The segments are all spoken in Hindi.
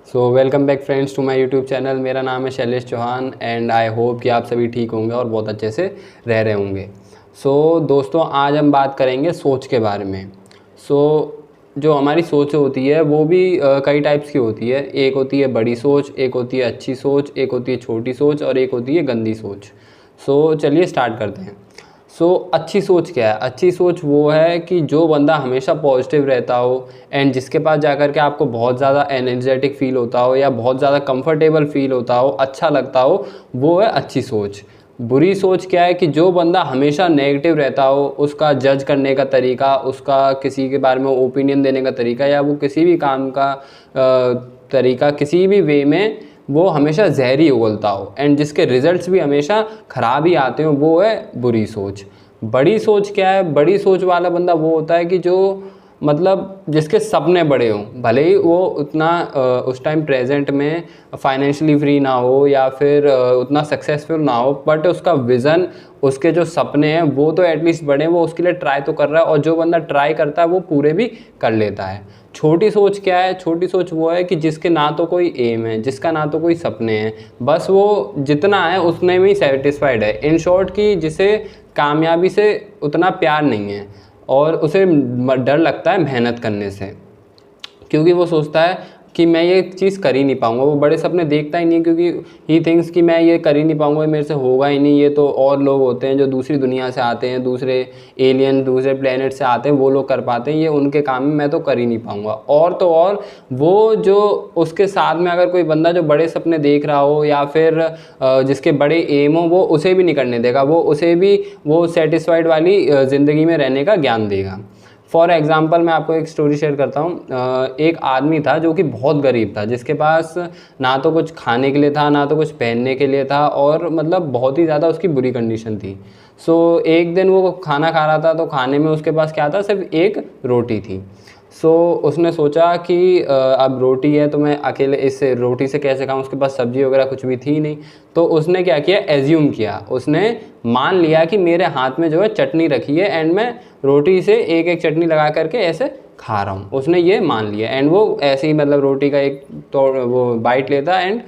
Welcome back friends to my YouTube channel. मेरा नाम है Shailesh Chauhan and I hope कि आप सभी ठीक होंगे और बहुत अच्छे से रह रहे होंगे। दोस्तों, आज हम बात करेंगे सोच के बारे में। जो हमारी सोच होती है वो भी कई टाइप्स की होती है। एक होती है बड़ी सोच, एक होती है अच्छी सोच, एक होती है छोटी सोच और एक होती है गंदी सोच। चलिए स्टार्ट करते हैं। अच्छी सोच क्या है? अच्छी सोच वो है कि जो बंदा हमेशा पॉजिटिव रहता हो एंड जिसके पास जाकर के आपको बहुत ज़्यादा एनर्जेटिक फील होता हो या बहुत ज़्यादा कंफर्टेबल फील होता हो, अच्छा लगता हो, वो है अच्छी सोच। बुरी सोच क्या है कि जो बंदा हमेशा नेगेटिव रहता हो, उसका जज करने का तरीका, उसका किसी के बारे में ओपिनियन देने का तरीका या वो किसी भी काम का तरीका किसी भी वे में वो हमेशा जहर ही उगलता हो एंड जिसके रिजल्ट्स भी हमेशा ख़राब ही आते हो, वो है बुरी सोच। बड़ी सोच क्या है? बड़ी सोच वाला बंदा वो होता है कि जो मतलब जिसके सपने बड़े हों, भले ही वो उतना उस टाइम प्रेजेंट में फाइनेंशियली फ्री ना हो या फिर उतना सक्सेसफुल ना हो, बट उसका विज़न, उसके जो सपने हैं वो तो एटलीस्ट बड़े हैं, वो उसके लिए ट्राई तो कर रहा है और जो बंदा ट्राई करता है वो पूरे भी कर लेता है। छोटी सोच क्या है? छोटी सोच वो है कि जिसके ना तो कोई एम है, जिसका ना तो कोई सपने हैं, बस वो जितना है उतने में ही सेटिस्फाइड है। इन शॉर्ट कि जिसे कामयाबी से उतना प्यार नहीं है और उसे डर लगता है मेहनत करने से, क्योंकि वो सोचता है कि मैं ये चीज़ कर ही नहीं पाऊँगा। वो बड़े सपने देखता ही नहीं है क्योंकि ही थिंक्स कि मैं ये कर ही नहीं पाऊँगा, मेरे से होगा ही नहीं। ये तो और लोग होते हैं जो दूसरी दुनिया से आते हैं, दूसरे एलियन, दूसरे प्लेनेट से आते हैं, वो लोग कर पाते हैं, ये उनके काम में मैं तो कर ही नहीं पाऊँगा। और तो और वो जो उसके साथ में अगर कोई बंदा जो बड़े सपने देख रहा हो या फिर जिसके बड़े एम हो, वो उसे भी नहीं करने देगा, वो उसे भी वो सेटिस्फाइड वाली ज़िंदगी में रहने का ज्ञान देगा। फॉर एग्ज़ाम्पल मैं आपको एक स्टोरी शेयर करता हूँ। एक आदमी था जो कि बहुत गरीब था, जिसके पास ना तो कुछ खाने के लिए था, ना तो कुछ पहनने के लिए था और मतलब बहुत ही ज़्यादा उसकी बुरी कंडीशन थी। एक दिन वो खाना खा रहा था, तो खाने में उसके पास क्या था? सिर्फ एक रोटी थी। उसने सोचा कि अब रोटी है तो मैं अकेले इस रोटी से कैसे खाऊं? उसके पास सब्ज़ी वगैरह कुछ भी थी नहीं। तो उसने क्या किया? एज्यूम किया, उसने मान लिया कि मेरे हाथ में जो है चटनी रखी है एंड मैं रोटी से एक एक चटनी लगा करके ऐसे खा रहा हूँ। उसने ये मान लिया एंड वो ऐसे ही मतलब रोटी का एक तो वो बाइट लेता एंड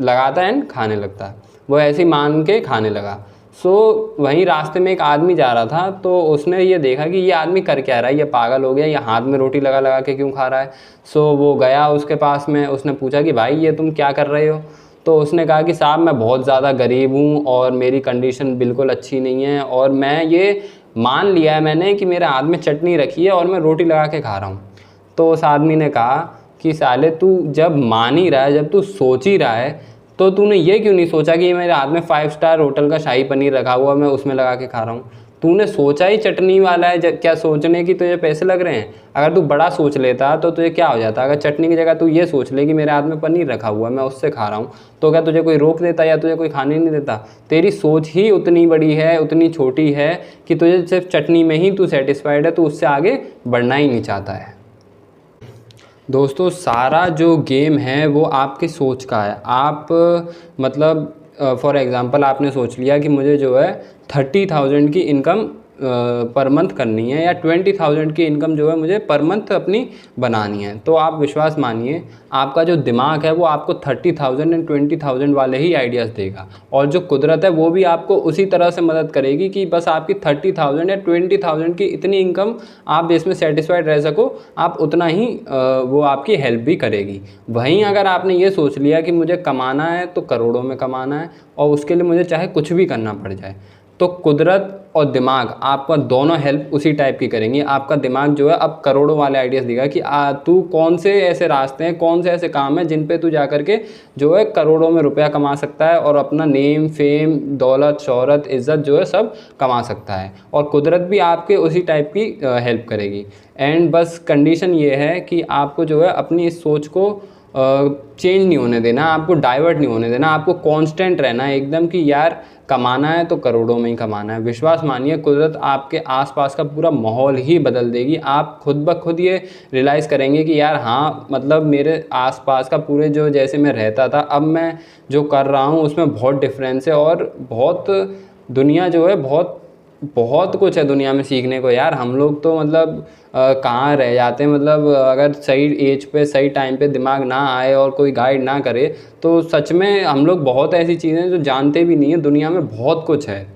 लगाता एंड खाने लगता है। वो ऐसे ही मान के खाने लगा। वहीं रास्ते में एक आदमी जा रहा था, तो उसने ये देखा कि ये आदमी कर क्या रहा है, ये पागल हो गया, ये हाथ में रोटी लगा लगा के क्यों खा रहा है। वो गया उसके पास में, उसने पूछा कि भाई ये तुम क्या कर रहे हो? तो उसने कहा कि साहब मैं बहुत ज़्यादा गरीब हूँ और मेरी कंडीशन बिल्कुल अच्छी नहीं है और मैं ये मान लिया है मैंने कि मेरे हाथ में चटनी रखी है और मैं रोटी लगा के खा रहा हूँ। तो उस आदमी ने कहा कि साले तू जब मान ही रहा है, जब तू सोच ही रहा है, तो तूने ये क्यों नहीं सोचा कि ये मेरे हाथ में 5 स्टार होटल का शाही पनीर रखा हुआ, मैं उसमें लगा के खा रहा हूँ। तूने सोचा ही चटनी वाला है, क्या सोचने की तुझे पैसे लग रहे हैं? अगर तू बड़ा सोच लेता तो तुझे क्या हो जाता? अगर चटनी की जगह तू ये सोच ले कि मेरे हाथ में पनीर रखा हुआ है, मैं उससे खा रहा हूँ, तो क्या तुझे कोई रोक देता या तुझे कोई खाने नहीं देता? तेरी सोच ही उतनी बड़ी है, उतनी छोटी है कि तुझे सिर्फ चटनी में ही तू सेटिस्फाइड है, तू उससे आगे बढ़ना ही नहीं चाहता है। दोस्तों, सारा जो गेम है वो आपकी सोच का है। आप मतलब फॉर एग्ज़ाम्पल आपने सोच लिया कि मुझे जो है 30,000 की इनकम पर मंथ करनी है या 20,000 की इनकम जो है मुझे पर मंथ अपनी बनानी है। तो आप विश्वास मानिए, आपका जो दिमाग है वो आपको 30,000 एंड 20,000 वाले ही आइडियाज़ देगा और जो कुदरत है वो भी आपको उसी तरह से मदद करेगी कि बस आपकी 30,000 या 20,000 की इतनी इनकम आप जिसमें सेटिस्फाइड रह सको, आप उतना ही वो आपकी हेल्प भी करेगी। वहीं अगर आपने ये सोच लिया कि मुझे कमाना है तो करोड़ों में कमाना है और उसके लिए मुझे चाहे कुछ भी करना पड़ जाए, तो कुदरत और दिमाग आपका दोनों हेल्प उसी टाइप की करेंगी। आपका दिमाग जो है अब करोड़ों वाले आइडियाज़ देगा कि तू कौन से ऐसे रास्ते हैं, कौन से ऐसे काम हैं जिन पे तू जा करके जो है करोड़ों में रुपया कमा सकता है और अपना नेम, फेम, दौलत, शोहरत, इज़्ज़त जो है सब कमा सकता है। और कुदरत भी आपके उसी टाइप की हेल्प करेगी। एंड बस कंडीशन ये है कि आपको जो है अपनी इस सोच को चेंज नहीं होने देना, आपको डाइवर्ट नहीं होने देना, आपको कांस्टेंट रहना है एकदम कि यार कमाना है तो करोड़ों में ही कमाना है। विश्वास मानिए, कुदरत आपके आसपास का पूरा माहौल ही बदल देगी। आप खुद ब खुद ये रियलाइज़ करेंगे कि यार हाँ, मतलब मेरे आसपास का पूरे जो जैसे मैं रहता था, अब मैं जो कर रहा हूँ उसमें बहुत डिफरेंस है और बहुत दुनिया जो है बहुत बहुत कुछ है दुनिया में सीखने को यार। हम लोग तो मतलब कहाँ रह जाते हैं, मतलब अगर सही एज पे सही टाइम पे दिमाग ना आए और कोई गाइड ना करे तो सच में हम लोग बहुत ऐसी चीज़ें जो जानते भी नहीं है। दुनिया में बहुत कुछ है,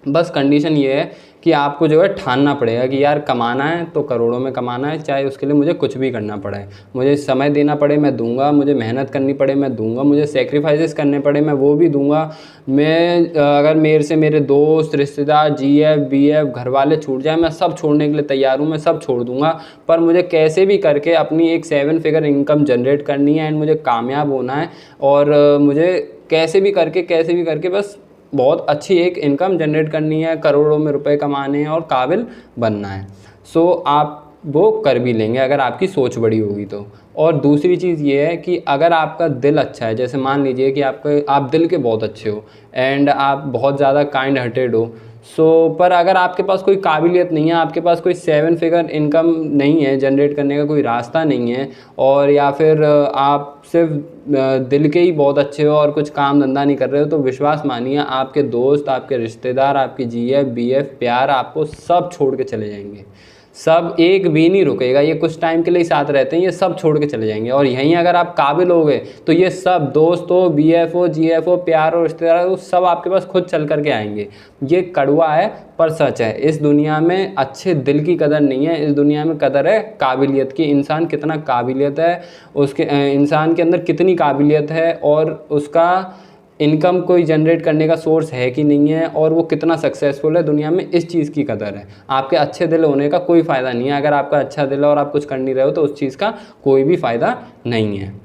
बस कंडीशन ये है कि आपको जो है ठानना पड़ेगा कि यार कमाना है तो करोड़ों में कमाना है, चाहे उसके लिए मुझे कुछ भी करना पड़े, मुझे समय देना पड़े मैं दूंगा, मुझे मेहनत करनी पड़े मैं दूंगा, मुझे सेक्रीफाइसेस करने पड़े मैं वो भी दूंगा। मैं अगर मेरे से मेरे दोस्त रिश्तेदार GF BF घर वाले छूट जाए, मैं सब छोड़ने के लिए तैयार हूँ, मैं सब छोड़ दूंगा। पर मुझे कैसे भी करके अपनी एक 7 फिगर इनकम जनरेट करनी है एंड मुझे कामयाब होना है। और मुझे कैसे भी करके बस बहुत अच्छी एक इनकम जनरेट करनी है, करोड़ों में रुपए कमाने हैं और काबिल बनना है। सो आप वो कर भी लेंगे अगर आपकी सोच बड़ी होगी तो। और दूसरी चीज़ ये है कि अगर आपका दिल अच्छा है, जैसे मान लीजिए कि आप दिल के बहुत अच्छे हो एंड आप बहुत ज़्यादा काइंड हार्टेड हो, पर अगर आपके पास कोई काबिलियत नहीं है, आपके पास कोई 7 फिगर इनकम नहीं है, जनरेट करने का कोई रास्ता नहीं है, और या फिर आप सिर्फ दिल के ही बहुत अच्छे हो और कुछ काम धंधा नहीं कर रहे हो, तो विश्वास मानिए आपके दोस्त, आपके रिश्तेदार, आपकी GF BF प्यार आपको सब छोड़ के चले जाएंगे। सब एक भी नहीं रुकेगा, ये कुछ टाइम के लिए ही साथ रहते हैं, ये सब छोड़ के चले जाएंगे। और यहीं अगर आप काबिल हो गए तो ये सब दोस्त हो, BF हो, GF हो, प्यार हो, रिश्तेदार हो, सब आपके पास खुद चल करके आएंगे। ये कड़वा है पर सच है। इस दुनिया में अच्छे दिल की कदर नहीं है, इस दुनिया में कदर है काबिलियत की। इंसान कितना काबिलियत है, उसके इंसान के अंदर कितनी काबिलियत है और उसका इनकम कोई जनरेट करने का सोर्स है कि नहीं है, और वो कितना सक्सेसफुल है दुनिया में, इस चीज़ की कदर है। आपके अच्छे दिल होने का कोई फ़ायदा नहीं है। अगर आपका अच्छा दिल है और आप कुछ कर नहीं रहे हो तो उस चीज़ का कोई भी फ़ायदा नहीं है।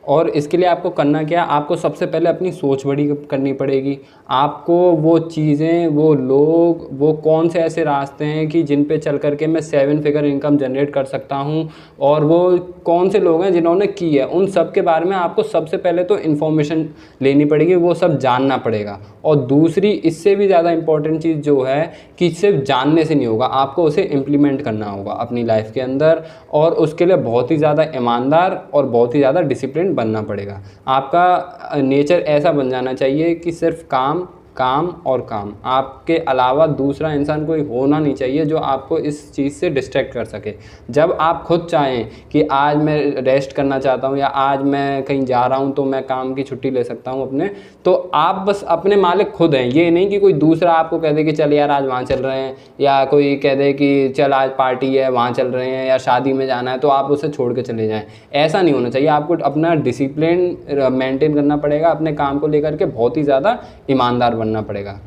और इसके लिए आपको करना क्या, आपको सबसे पहले अपनी सोच बड़ी करनी पड़ेगी। आपको वो चीज़ें, वो लोग, वो कौन से ऐसे रास्ते हैं कि जिन पे चल करके मैं 7 फिगर इनकम जनरेट कर सकता हूँ, और वो कौन से लोग हैं जिन्होंने की है, उन सब के बारे में आपको सबसे पहले तो इन्फॉर्मेशन लेनी पड़ेगी, वो सब जानना पड़ेगा। और दूसरी इससे भी ज़्यादा इम्पॉर्टेंट चीज़ जो है कि सिर्फ जानने से नहीं होगा, आपको उसे इम्प्लीमेंट करना होगा अपनी लाइफ के अंदर, और उसके लिए बहुत ही ज़्यादा ईमानदार और बहुत ही ज़्यादा डिसिप्लिन बनना पड़ेगा। आपका नेचर ऐसा बन जाना चाहिए कि सिर्फ काम काम और काम, आपके अलावा दूसरा इंसान कोई होना नहीं चाहिए जो आपको इस चीज़ से डिस्ट्रैक्ट कर सके। जब आप खुद चाहें कि आज मैं रेस्ट करना चाहता हूँ या आज मैं कहीं जा रहा हूँ तो मैं काम की छुट्टी ले सकता हूँ अपने, तो आप बस अपने मालिक खुद हैं। ये नहीं कि कोई दूसरा आपको कह दे कि चल यार आज वहाँ चल रहे हैं, या कोई कह दे कि चल आज पार्टी है वहाँ चल रहे हैं, या शादी में जाना है तो आप उसे छोड़ के चले जाएँ। ऐसा नहीं होना चाहिए। आपको अपना डिसिप्लिन मेंटेन करना पड़ेगा, अपने काम को लेकर के बहुत ही ज़्यादा ईमानदार बनना पड़ेगा।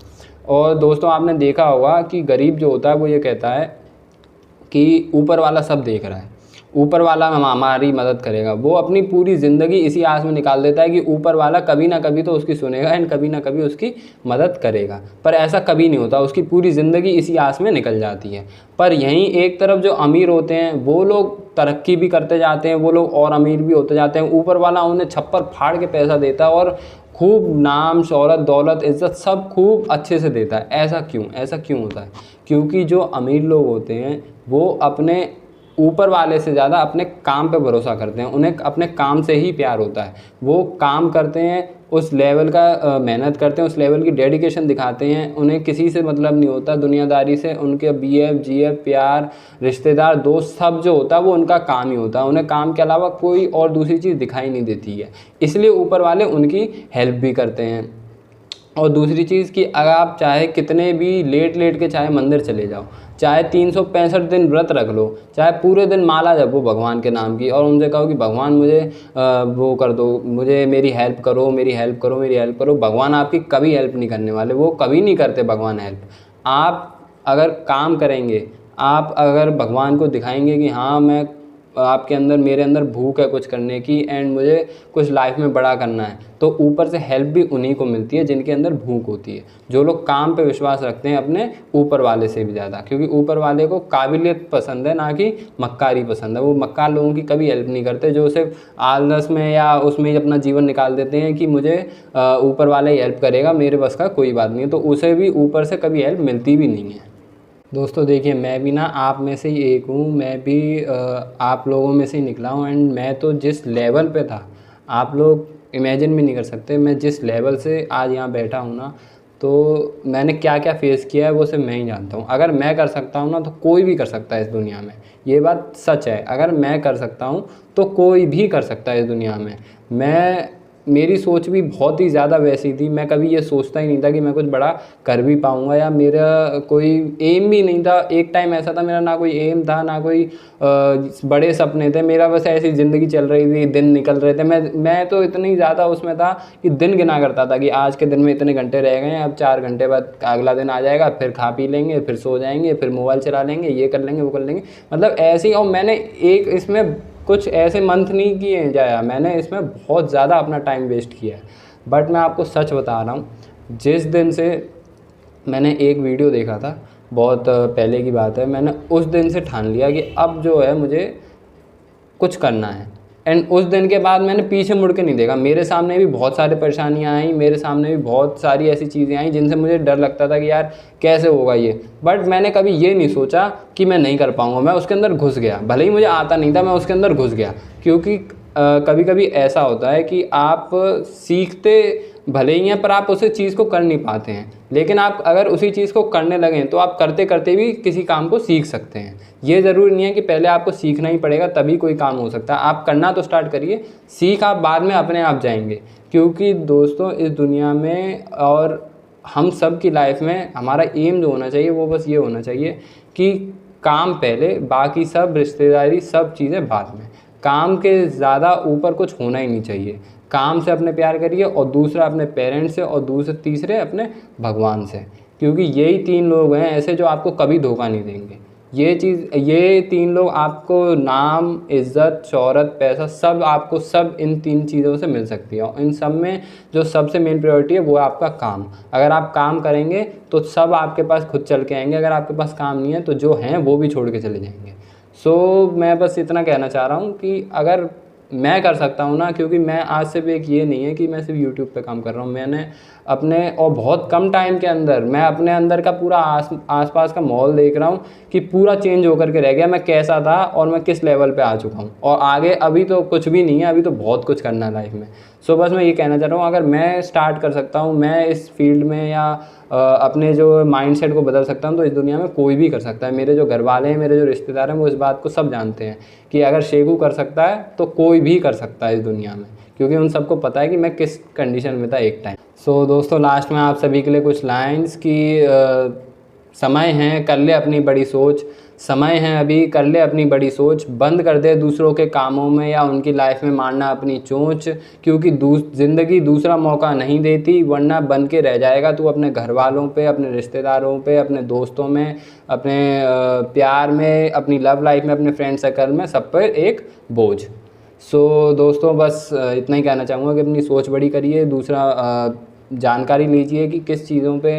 और दोस्तों आपने देखा होगा कि गरीब जो होता है वो ये कहता है कि ऊपर वाला सब देख रहा है, ऊपर वाला हमारी मदद करेगा। वो अपनी पूरी ज़िंदगी इसी आस में निकाल देता है कि ऊपर वाला कभी ना कभी तो उसकी सुनेगा एंड कभी ना कभी उसकी मदद करेगा, पर ऐसा कभी नहीं होता। उसकी पूरी ज़िंदगी इसी आस में निकल जाती है। पर यहीं एक तरफ जो अमीर होते हैं वो लोग तरक्की भी करते जाते हैं, वो लोग और अमीर भी होते जाते हैं। ऊपर वाला उन्हें छप्पर फाड़ के पैसा देता है और खूब नाम, शोहरत, दौलत, इज़्ज़त सब खूब अच्छे से देता है। ऐसा क्यों होता है? क्योंकि जो अमीर लोग होते हैं वो अपने ऊपर वाले से ज़्यादा अपने काम पे भरोसा करते हैं। उन्हें अपने काम से ही प्यार होता है। वो काम करते हैं, उस लेवल का मेहनत करते हैं, उस लेवल की डेडिकेशन दिखाते हैं। उन्हें किसी से मतलब नहीं होता, दुनियादारी से। उनके BF GF प्यार, रिश्तेदार, दोस्त सब जो होता है वो उनका काम ही होता है। उन्हें काम के अलावा कोई और दूसरी चीज़ दिखाई नहीं देती है, इसलिए ऊपर वाले उनकी हेल्प भी करते हैं। और दूसरी चीज़ कि अगर आप चाहे कितने भी लेट के चाहे मंदिर चले जाओ, चाहे 365 दिन व्रत रख लो, चाहे पूरे दिन माला जपो भगवान के नाम की, और उनसे कहो कि भगवान मुझे वो कर दो, मुझे मेरी हेल्प करो, मेरी हेल्प करो, मेरी हेल्प करो, भगवान आपकी कभी हेल्प नहीं करने वाले। वो कभी नहीं करते भगवान हेल्प। आप अगर काम करेंगे, आप अगर भगवान को दिखाएंगे कि हाँ मैं आपके अंदर, मेरे अंदर भूख है कुछ करने की एंड मुझे कुछ लाइफ में बड़ा करना है, तो ऊपर से हेल्प भी उन्हीं को मिलती है जिनके अंदर भूख होती है। जो लोग काम पे विश्वास रखते हैं अपने ऊपर वाले से भी ज़्यादा, क्योंकि ऊपर वाले को काबिलियत पसंद है, ना कि मक्कारी पसंद है। वो मक्कार लोगों की कभी हेल्प नहीं करते, जो सिर्फ आलस में या उसमें ही अपना जीवन निकाल देते हैं कि मुझे ऊपर वाला ही हेल्प करेगा, मेरे बस का कोई बात नहीं है, तो उसे भी ऊपर से कभी हेल्प मिलती भी नहीं है। दोस्तों देखिए, मैं भी ना आप में से ही एक हूँ, मैं भी आप लोगों में से ही निकला हूँ। एंड मैं तो जिस लेवल पे था, आप लोग इमेजिन भी नहीं कर सकते मैं जिस लेवल से आज यहाँ बैठा हूँ ना, तो मैंने क्या क्या फेस किया है वो सिर्फ मैं ही जानता हूँ। अगर मैं कर सकता हूँ ना तो कोई भी कर सकता है इस दुनिया में, ये बात सच है। अगर मैं कर सकता हूँ तो कोई भी कर सकता है इस दुनिया में। मेरी सोच भी बहुत ही ज़्यादा वैसी थी, मैं कभी ये सोचता ही नहीं था कि मैं कुछ बड़ा कर भी पाऊँगा, या मेरा कोई एम भी नहीं था। एक टाइम ऐसा था मेरा ना कोई एम था ना कोई बड़े सपने थे, मेरा बस ऐसी ज़िंदगी चल रही थी, दिन निकल रहे थे। मैं तो इतनी ज़्यादा उसमें था कि दिन गिना करता था कि आज के दिन में इतने घंटे रह गए हैं, अब 4 घंटे बाद अगला दिन आ जाएगा, फिर खा पी लेंगे, फिर सो जाएंगे, फिर मोबाइल चला लेंगे, ये कर लेंगे वो कर लेंगे, मतलब ऐसे ही। और मैंने एक इसमें कुछ ऐसे मंथ नहीं किए जाया, मैंने इसमें बहुत ज़्यादा अपना टाइम वेस्ट किया है। बट मैं आपको सच बता रहा हूँ, जिस दिन से मैंने एक वीडियो देखा था, बहुत पहले की बात है, मैंने उस दिन से ठान लिया कि अब जो है मुझे कुछ करना है। एंड उस दिन के बाद मैंने पीछे मुड़ के नहीं देखा। मेरे सामने भी बहुत सारी परेशानियां आई, मेरे सामने भी बहुत सारी ऐसी चीज़ें आई जिनसे मुझे डर लगता था कि यार कैसे होगा ये। बट मैंने कभी ये नहीं सोचा कि मैं नहीं कर पाऊँगा, मैं उसके अंदर घुस गया। भले ही मुझे आता नहीं था, मैं उसके अंदर घुस गया। क्योंकि कभी कभी ऐसा होता है कि आप सीखते भले ही हैं पर आप उस चीज़ को कर नहीं पाते हैं, लेकिन आप अगर उसी चीज़ को करने लगें तो आप करते करते भी किसी काम को सीख सकते हैं। ये ज़रूरी नहीं है कि पहले आपको सीखना ही पड़ेगा तभी कोई काम हो सकता है। आप करना तो स्टार्ट करिए, सीख आप बाद में अपने आप जाएंगे। क्योंकि दोस्तों इस दुनिया में और हम सब की लाइफ में हमारा एम जो होना चाहिए वो बस ये होना चाहिए कि काम पहले, बाकी सब रिश्तेदारी सब चीज़ें बाद में। काम के ज़्यादा ऊपर कुछ होना ही नहीं चाहिए। काम से अपने प्यार करिए, और दूसरा अपने पेरेंट्स से, और तीसरे अपने भगवान से। क्योंकि यही 3 लोग हैं ऐसे जो आपको कभी धोखा नहीं देंगे। ये 3 लोग आपको नाम, इज़्ज़त, शोहरत, पैसा सब आपको सब इन 3 चीज़ों से मिल सकती है। और इन सब में जो सबसे मेन प्रायोरिटी है वो है आपका काम। अगर आप काम करेंगे तो सब आपके पास खुद चल के आएंगे। अगर आपके पास काम नहीं है तो जो हैं वो भी छोड़ के चले जाएंगे। मैं बस इतना कहना चाह रहा हूँ कि अगर मैं कर सकता हूँ ना, क्योंकि मैं आज सिर्फ एक ये नहीं है कि मैं सिर्फ यूट्यूब पे काम कर रहा हूँ, मैंने अपने और बहुत कम टाइम के अंदर मैं अपने अंदर का पूरा आसपास का माहौल देख रहा हूँ कि पूरा चेंज होकर के रह गया। मैं कैसा था और मैं किस लेवल पे आ चुका हूँ, और आगे अभी तो कुछ भी नहीं है, अभी तो बहुत कुछ करना है लाइफ में। बस मैं ये कहना चाह रहा हूँ, अगर मैं स्टार्ट कर सकता हूँ, मैं इस फील्ड में या अपने जो माइंडसेट को बदल सकता हूँ, तो इस दुनिया में कोई भी कर सकता है। मेरे जो घर वाले हैं, मेरे जो रिश्तेदार हैं, वो इस बात को सब जानते हैं कि अगर शेखू कर सकता है तो कोई भी कर सकता है इस दुनिया में। क्योंकि उन सबको पता है कि मैं किस कंडीशन में था एक टाइम। दोस्तों लास्ट में आप सभी के लिए कुछ लाइन्स की समय है कर ले अपनी बड़ी सोच, समय है अभी कर ले अपनी बड़ी सोच, बंद कर दे दूसरों के कामों में या उनकी लाइफ में मारना अपनी चोंच। क्योंकि ज़िंदगी दूसरा मौका नहीं देती, वरना बन के रह जाएगा तू अपने घर वालों पे, अपने रिश्तेदारों पे, अपने दोस्तों में, अपने प्यार में, अपनी लव लाइफ में, अपने फ्रेंड सर्कल में, सब पर एक बोझ। दोस्तों बस इतना ही कहना चाहूँगा कि अपनी सोच बड़ी करिए। दूसरा जानकारी लीजिए कि किस चीज़ों पे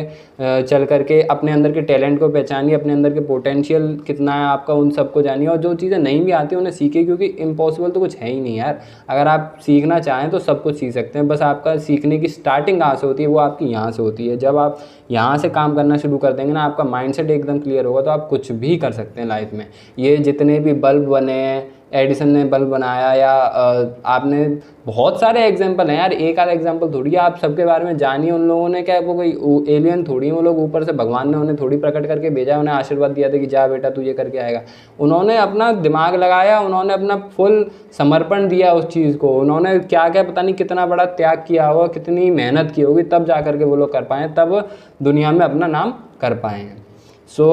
चल करके अपने अंदर के टैलेंट को पहचानिए, अपने अंदर के पोटेंशियल कितना है आपका, उन सबको जानिए। और जो चीज़ें नहीं भी आती उन्हें सीखिए, क्योंकि इम्पॉसिबल तो कुछ है ही नहीं यार। अगर आप सीखना चाहें तो सब कुछ सीख सकते हैं, बस आपका सीखने की स्टार्टिंग कहाँ से होती है, वो आपकी यहाँ से होती है। जब आप यहाँ से काम करना शुरू कर देंगे ना, आपका माइंडसेट एकदम क्लियर होगा, तो आप कुछ भी कर सकते हैं लाइफ में। ये जितने भी बल्ब बने हैं, एडिसन ने बल्ब बनाया, या आपने बहुत सारे एग्जाम्पल हैं यार, एक आधा एग्जाम्पल थोड़ी है। आप सबके बारे में जानिए। उन लोगों ने क्या, वो कोई एलियन थोड़ी है, वो लोग ऊपर से भगवान ने उन्हें थोड़ी प्रकट करके भेजा, उन्हें आशीर्वाद दिया था कि जा बेटा तू ये करके आएगा। उन्होंने अपना दिमाग लगाया, उन्होंने अपना फुल समर्पण दिया उस चीज़ को, उन्होंने क्या क्या पता नहीं कितना बड़ा त्याग किया होगा, कितनी मेहनत की होगी, तब जा करके वो लोग कर पाएँ, तब दुनिया में अपना नाम कर पाए हैं।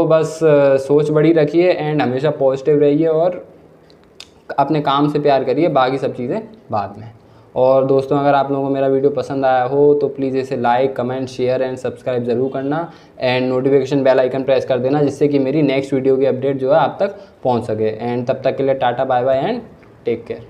बस सोच बड़ी रखिए एंड हमेशा पॉजिटिव रहिए, और अपने काम से प्यार करिए, बाकी सब चीज़ें बाद में। और दोस्तों अगर आप लोगों को मेरा वीडियो पसंद आया हो तो प्लीज़ इसे like, comment, share and subscribe ज़रूर करना, and notification bell icon press कर देना, जिससे कि मेरी नेक्स्ट वीडियो की अपडेट जो है आप तक पहुंच सके। एंड तब तक के लिए tata bye bye and take care.